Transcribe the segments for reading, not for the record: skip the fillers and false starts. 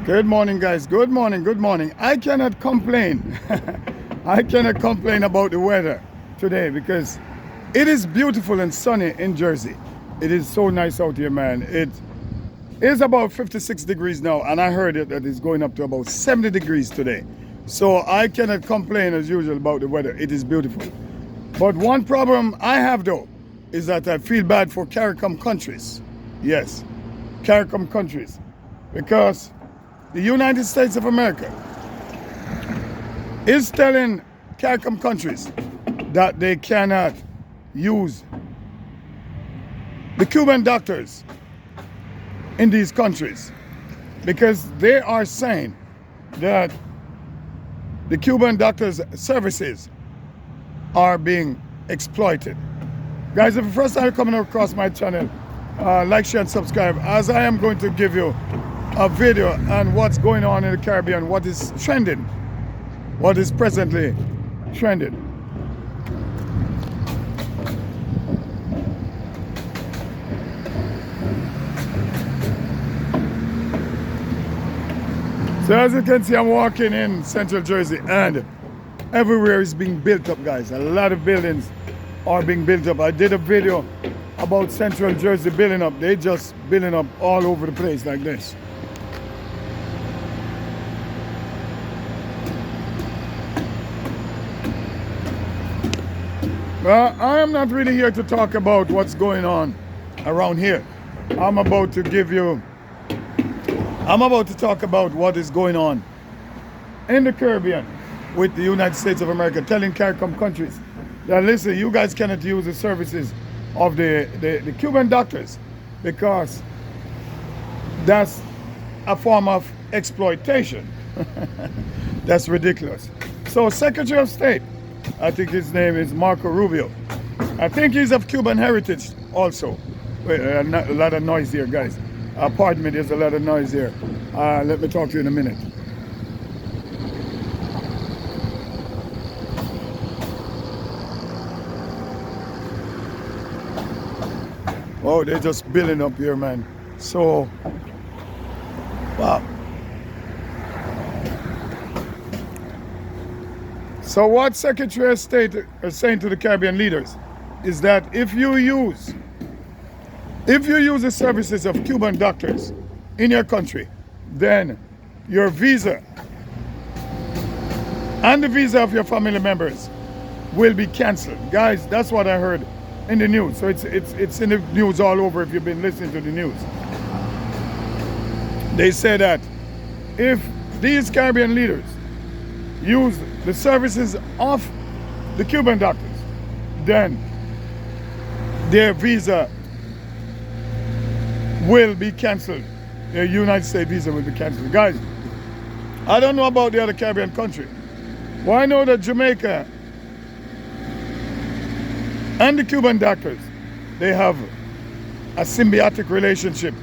Good morning, guys. Good morning. Good morning. I cannot complain. I cannot complain about the weather today because it is beautiful and sunny in Jersey. It is so nice out here, man. It is about 56 degrees now, and I heard it that it's going up to about 70 degrees today. So I cannot complain as usual about the weather. It is beautiful. But one problem I have though is that I feel bad for CARICOM countries. Yes, CARICOM countries, because the United States of America is telling CARICOM countries that they cannot use the Cuban doctors in these countries because they are saying that the Cuban doctors' services are being exploited. Guys, if the first time you're coming across my channel, like, share, and subscribe, as I am going to give you a video on what's going on in the Caribbean, what is trending, what is presently trending. So as you can see, I'm walking in Central Jersey and everywhere is being built up, guys. A lot of buildings are being built up. I did a video about Central Jersey building up. They just building up all over the place like this. I am not really here to talk about what's going on around here. I'm about to talk about what is going on in the Caribbean with the United States of America, telling CARICOM countries that, listen, you guys cannot use the services of the Cuban doctors because that's a form of exploitation. That's ridiculous. So Secretary of State, I think his name is Marco Rubio. I think he's of Cuban heritage also. Wait, a lot of noise here, guys. Pardon me, there's a lot of noise here. Let me talk to you in a minute. Oh, they're just building up here, man. So, wow. So what Secretary of State is saying to the Caribbean leaders is that if you use the services of Cuban doctors in your country, then your visa and the visa of your family members will be canceled. Guys, that's what I heard in the news. So it's in the news all over if you've been listening to the news. They say that if these Caribbean leaders use the services of the Cuban doctors, then their visa will be canceled. Their United States visa will be canceled. Guys, I don't know about the other Caribbean country. Well, I know that Jamaica and the Cuban doctors, they have a symbiotic relationship.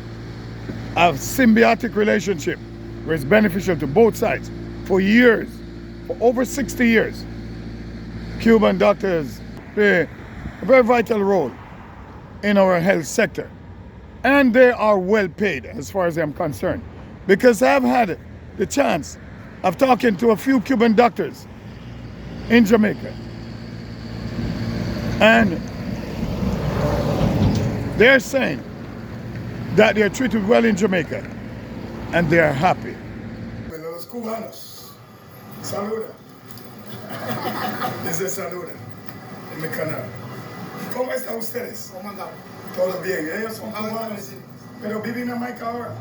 A symbiotic relationship where it's beneficial to both sides for years. For over 60 years, Cuban doctors play a very vital role in our health sector. And they are well paid as far as I'm concerned. Because I've had the chance of talking to a few Cuban doctors in Jamaica. And they're saying that they're treated well in Jamaica and they are happy. Los cubanos. Saluda. Dice saluda en mi canal. ¿Cómo están ustedes? ¿Cómo andamos? Todo bien. Ellos son cubanos, pero viven en Jamaica ahora.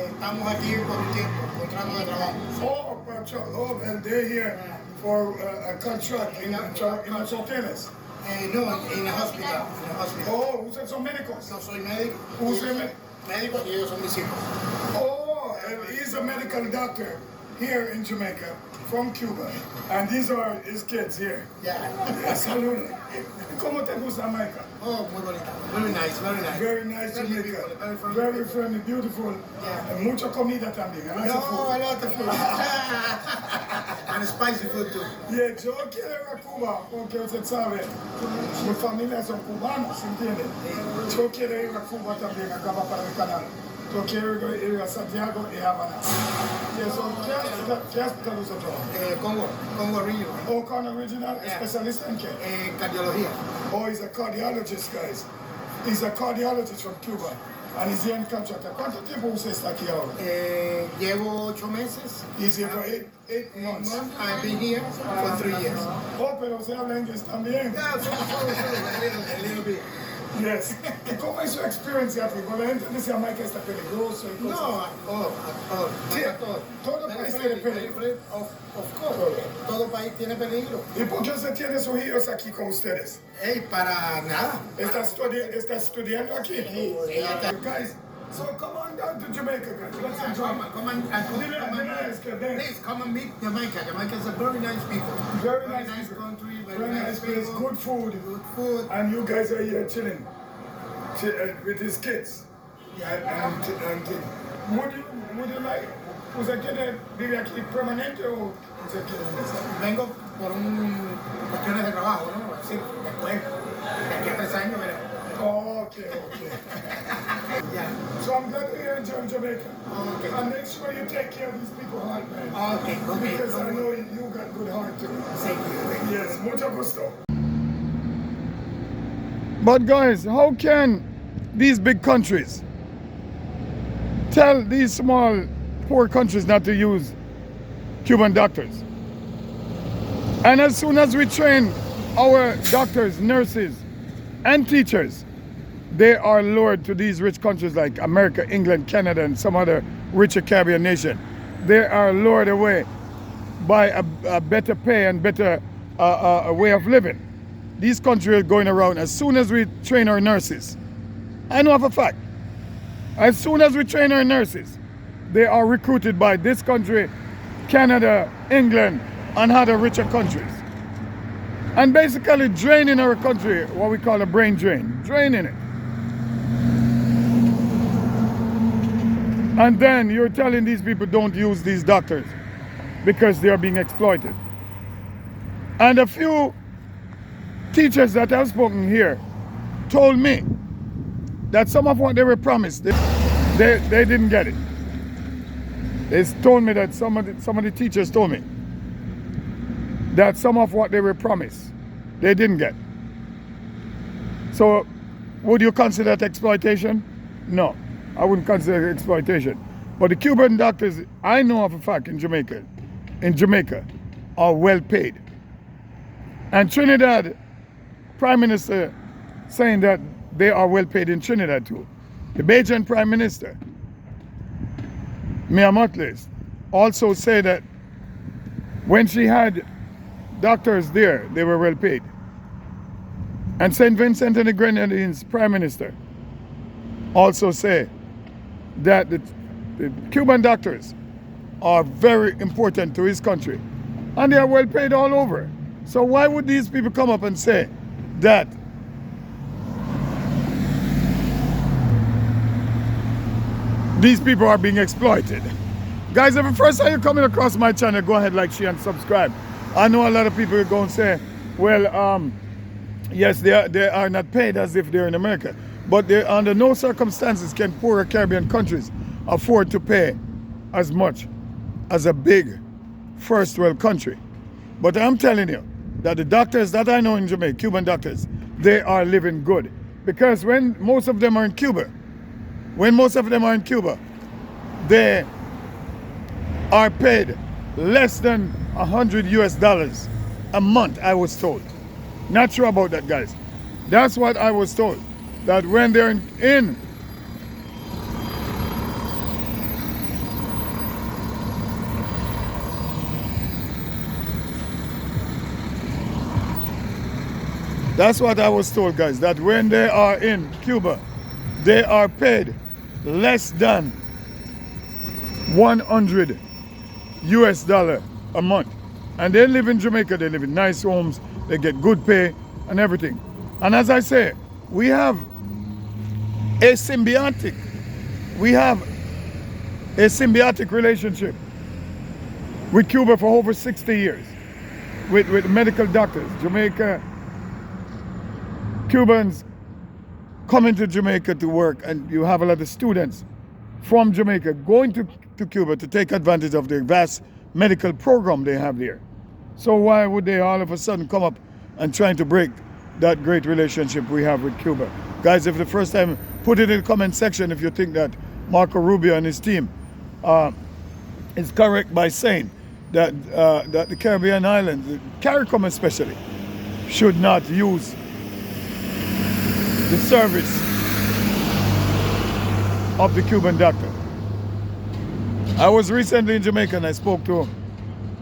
Estamos aquí por un tiempo, contrato de trabajo. And they're here for a contract in los hoteles. No, en el hospital. Oh, ustedes son médicos. No soy médico. Usted Médico y ellos son mis hijos. Oh, and he's a medical doctor here in Jamaica from Cuba. And these are his kids here. Yeah. Saludos. ¿Cómo te gusta Jamaica? Oh, muy bonita. Very nice, very nice. Very nice Friendly Jamaica. people, Very friendly, beautiful. Yeah. And mucha comida también. And lots of No, food. a lot of food. And spicy food too. Yeah, yo quiero ir a Cuba porque usted sabe, mi familia son cubanos, ¿entiende? Yo quiero ir a Cuba también, acá va para el canal. Porque ir a Santiago y Havana. Yeah, so ¿qué hospital usted trabaja? Congo Regional. Oh, Congo Regional, Yeah. especialista en qué? Cardiología. Oh, he's a cardiologist, guys. He's a cardiologist from Cuba. And he's here in contract. ¿Cuánto tiempo usted está aquí ahora? Llevo 8 meses. He's here for eight months. I've been here for 3 years. Oh, pero usted habla inglés también. Yeah, a little bit. Yes. ¿Y cómo es su experiencia aquí? Cuando la gente dice a Mike está peligroso y cosas. No, todo. Sí, todo país tiene peligro. Of course. Todo país tiene peligro. ¿Y por qué usted tiene sus hijos aquí con ustedes? Hey, para nada. ¿Está estudiando aquí? Ella está. Guys, so come on down to Jamaica, guys. Let's enjoy. Please come and meet Jamaica. Jamaica is a very nice people. Very nice people. Country, Very nice place, people. good food. Good food. And you guys are here chilling with his kids. Yeah. And would you like, ¿usted quiere vivir aquí permanente o usted quiere regresar? Vengo por cuestiones de trabajo, ¿no? Así, después, de aquí a 3 años, veremos. Oh, okay. Yeah. So I'm glad you're enjoying Jamaica. Okay. And make sure you take care of these people hard, man. Okay. Because I know you got good heart too. Thank you. Yes, mucho gusto. But guys, how can these big countries tell these small, poor countries not to use Cuban doctors? And as soon as we train our doctors, nurses, and teachers, they are lured to these rich countries like America, England, Canada, and some other richer Caribbean nation. They are lured away by a better pay and better way of living. These countries are going around as soon as we train our nurses. I know of a fact. As soon as we train our nurses, they are recruited by this country, Canada, England, and other richer countries. And basically draining our country, what we call a brain drain, draining it. And then you're telling these people don't use these doctors because they are being exploited. And a few teachers that I've spoken here told me that some of what they were promised, they didn't get it. They told me that some of the teachers told me that some of what they were promised, they didn't get. So would you consider that exploitation? No, I wouldn't consider it exploitation. But the Cuban doctors, I know of a fact in Jamaica, are well paid. And Trinidad Prime Minister saying that they are well paid in Trinidad too. The Bajan Prime Minister, Mia Motles, also said that when she had doctors there, they were well paid. And St. Vincent and the Grenadines Prime Minister also say that the Cuban doctors are very important to his country. And they are well paid all over. So why would these people come up and say that these people are being exploited? Guys, if the first time you're coming across my channel, go ahead, like, share, and subscribe. I know a lot of people are going to say, well, yes, they are not paid as if they're in America. But they, under no circumstances can poorer Caribbean countries afford to pay as much as a big first world country. But I'm telling you that the doctors that I know in Jamaica, Cuban doctors, they are living good. Because when most of them are in Cuba, they are paid less than $100 a month, I was told. Not sure about that, guys. That's what I was told. That when they're in that's what I was told, guys, that when they are in Cuba, they are paid less than $100 a month. And they live in Jamaica, they live in nice homes, they get good pay and everything. And as I say, we have a symbiotic relationship with Cuba for over 60 years with medical doctors. Jamaica, Cubans come into Jamaica to work, and you have a lot of students from Jamaica going to Cuba to take advantage of the vast medical program they have there. So why would they all of a sudden come up and trying to break that great relationship we have with Cuba? Guys, if the first time, put it in the comment section if you think that Marco Rubio and his team is correct by saying that, that the Caribbean islands, the CARICOM especially, should not use the service of the Cuban doctor. I was recently in Jamaica and I spoke to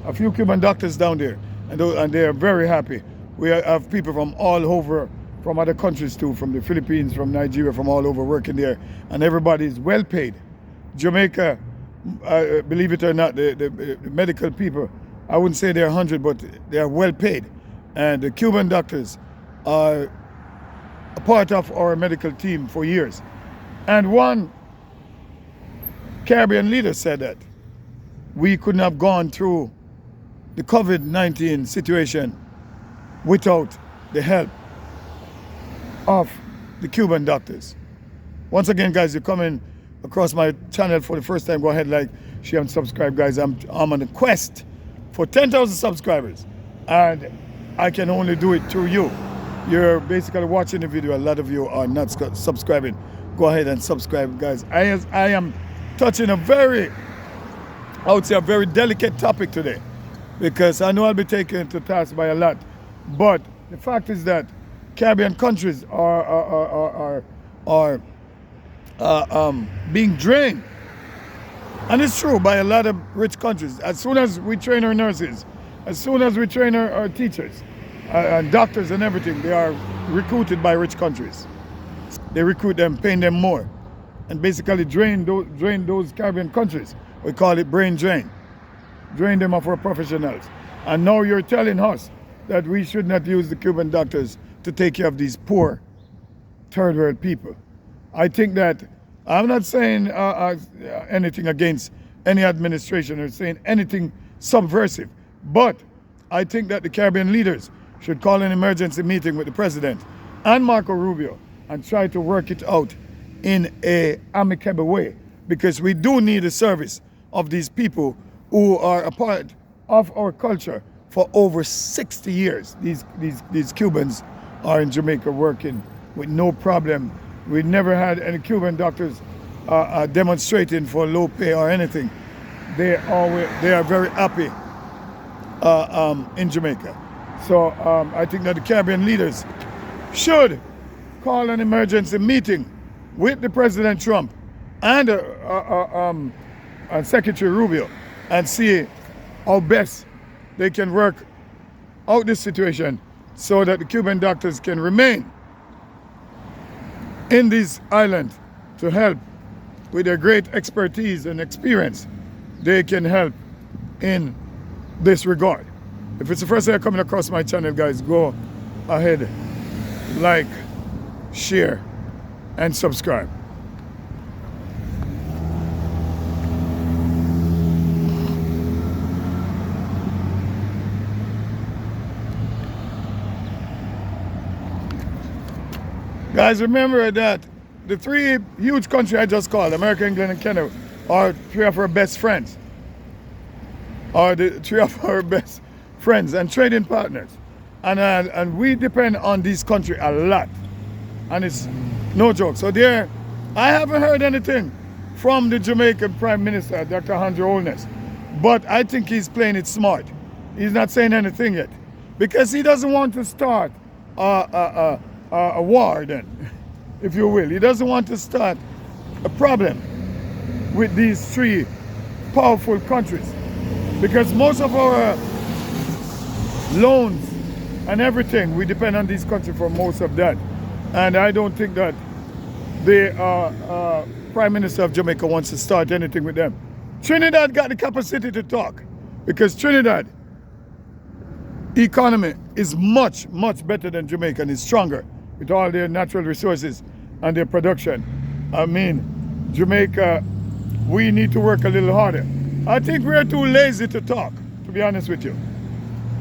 a few Cuban doctors down there, and they are very happy. We have people from all over, from other countries too, from the Philippines, from Nigeria, from all over working there, and everybody is well paid. Jamaica, believe it or not, the medical people, I wouldn't say they're 100, but they are well paid. And the Cuban doctors are a part of our medical team for years. And one Caribbean leader said that we couldn't have gone through the COVID-19 situation without the help of the Cuban doctors. Once again, guys, you're coming across my channel for the first time, go ahead, like, share, and subscribe, guys. I'm on a quest for 10,000 subscribers, and I can only do it through you. You're basically watching the video. A lot of you are not subscribing. Go ahead and subscribe, guys. I am touching a very, I would say, a very delicate topic today, because I know I'll be taken to task by a lot. But the fact is that Caribbean countries are being drained. And it's true, by a lot of rich countries. As soon as we train our nurses, as soon as we train our teachers, and doctors and everything, they are recruited by rich countries. They recruit them, paying them more, and basically drain those Caribbean countries. We call it brain drain. Drain them of our professionals. And now you're telling us that we should not use the Cuban doctors to take care of these poor third world people. I think that, I'm not saying anything against any administration or saying anything subversive, but I think that the Caribbean leaders should call an emergency meeting with the president and Marco Rubio and try to work it out in an amicable way, because we do need the service of these people who are a part of our culture for over 60 years. These Cubans are in Jamaica working with no problem. We never had any Cuban doctors demonstrating for low pay or anything. They are very happy in Jamaica. So I think that the Caribbean leaders should call an emergency meeting with the President Trump and Secretary Rubio and see how best they can work out this situation so that the Cuban doctors can remain in this island to help with their great expertise and experience. They can help in this regard. If it's the first time you're coming across my channel, guys, go ahead, like, share, and subscribe. Guys, remember that the three huge countries I just called, America, England, and Canada, are three of our best friends. Are the three of our best friends and trading partners. And we depend on this country a lot. And it's no joke. So there, I haven't heard anything from the Jamaican Prime Minister, Dr. Andrew Holness. But I think he's playing it smart. He's not saying anything yet. Because he doesn't want to start a war then, if you will. He doesn't want to start a problem with these three powerful countries, because most of our loans and everything, we depend on these countries for most of that. And I don't think that the Prime Minister of Jamaica wants to start anything with them. Trinidad got the capacity to talk, because Trinidad economy is much, much better than Jamaica and is stronger with all their natural resources and their production. I mean, Jamaica, we need to work a little harder. I think we're too lazy to talk, to be honest with you.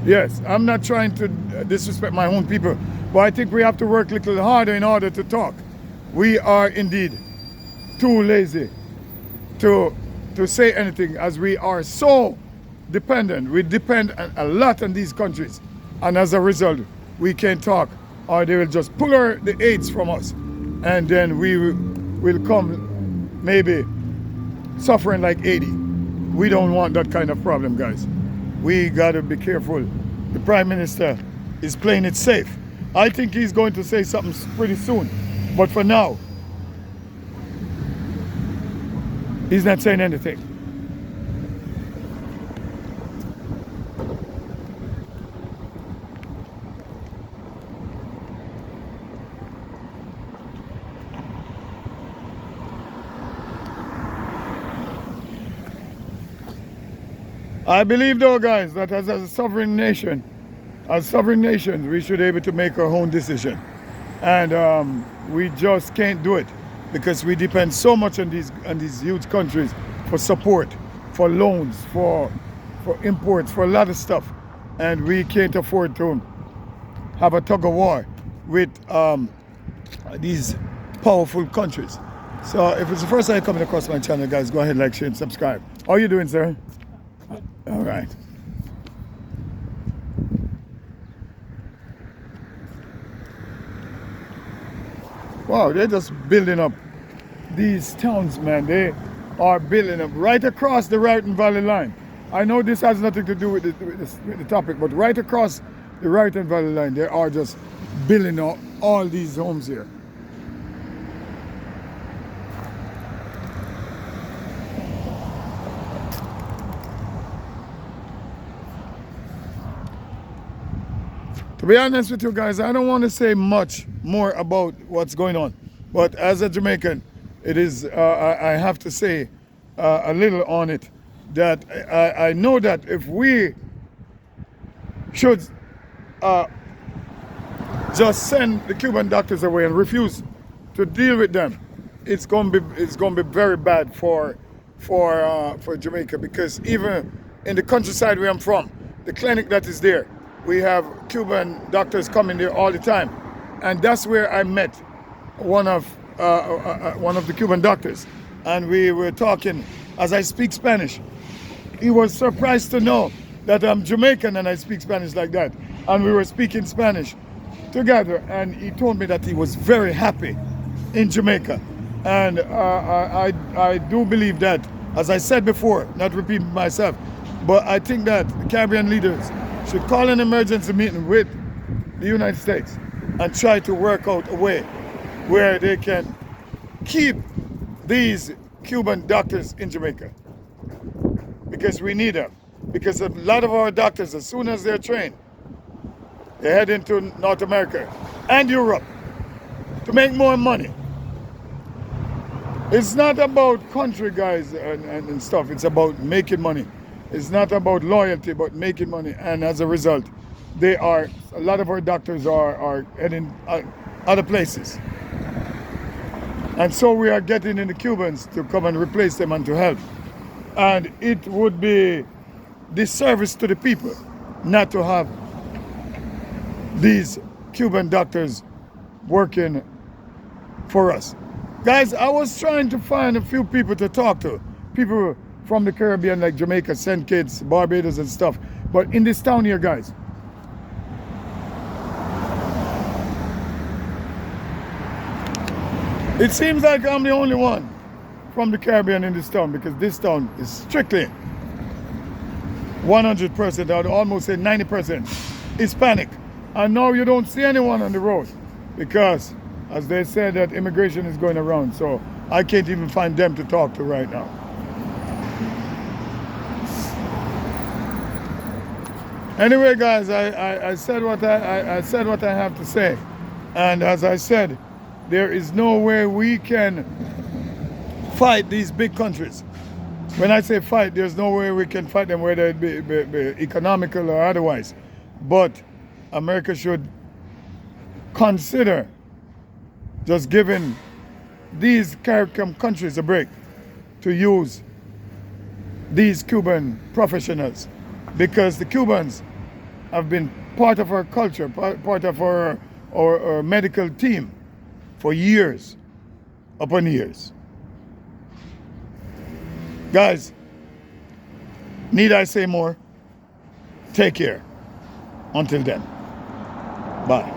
Yes, I'm not trying to disrespect my own people, but I think we have to work a little harder in order to talk. We are indeed too lazy to say anything, as we are so dependent. We depend a lot on these countries, and as a result, we can't talk, or they will just pull the aids from us, and then we will come maybe suffering like 80. We don't want that kind of problem, guys. We gotta be careful. The Prime Minister is playing it safe. I think he's going to say something pretty soon, but for now, he's not saying anything. I believe though, guys, that as a sovereign nation, we should be able to make our own decision. And we just can't do it because we depend so much on these huge countries for support, for loans, for imports, for a lot of stuff. And we can't afford to have a tug of war with these powerful countries. So if it's the first time you're coming across my channel, guys, go ahead, like, share, and subscribe. How are you doing, sir? All right. Wow, they're just building up these towns, man. They are building up right across the Raritan Valley line. I know this has nothing to do with the topic, but right across the Raritan Valley line, they are just building up all these homes here. To be honest with you guys, I don't want to say much more about what's going on. But as a Jamaican, it is, I have to say a little on it. That I know that if we should just send the Cuban doctors away and refuse to deal with them, it's going to be very bad for Jamaica, because even in the countryside where I'm from, the clinic that is there, we have Cuban doctors coming there all the time, and that's where I met one of the Cuban doctors, and we were talking. As I speak Spanish, he was surprised to know that I'm Jamaican and I speak Spanish like that, and we were speaking Spanish together, and he told me that he was very happy in Jamaica. And I do believe that, as I said before, not repeating myself, but I think that the Caribbean leaders should call an emergency meeting with the United States and try to work out a way where they can keep these Cuban doctors in Jamaica, because we need them. Because a lot of our doctors, as soon as they're trained, they head into North America and Europe to make more money. It's not about country, guys, and stuff. It's about making money. It's not about loyalty, but making money. And as a result, a lot of our doctors are heading other places. And so we are getting in the Cubans to come and replace them and to help. And it would be disservice to the people not to have these Cuban doctors working for us. Guys, I was trying to find a few people to talk to. People from the Caribbean, like Jamaica, St. Kitts, Barbados and stuff. But in this town here, guys, it seems like I'm the only one from the Caribbean in this town, because this town is strictly 100%, I'd almost say 90% Hispanic. And now you don't see anyone on the road because, as they said, that immigration is going around. So I can't even find them to talk to right now. Anyway, guys, I said what I said what I have to say, and as I said, there is no way we can fight these big countries. When I say fight, there's no way we can fight them, whether it be economical or otherwise. But America should consider just giving these Caribbean countries a break to use these Cuban professionals, because the Cubans have been part of our culture, part of our medical team for years upon years. Guys, need I say more? Take care. Until then, bye.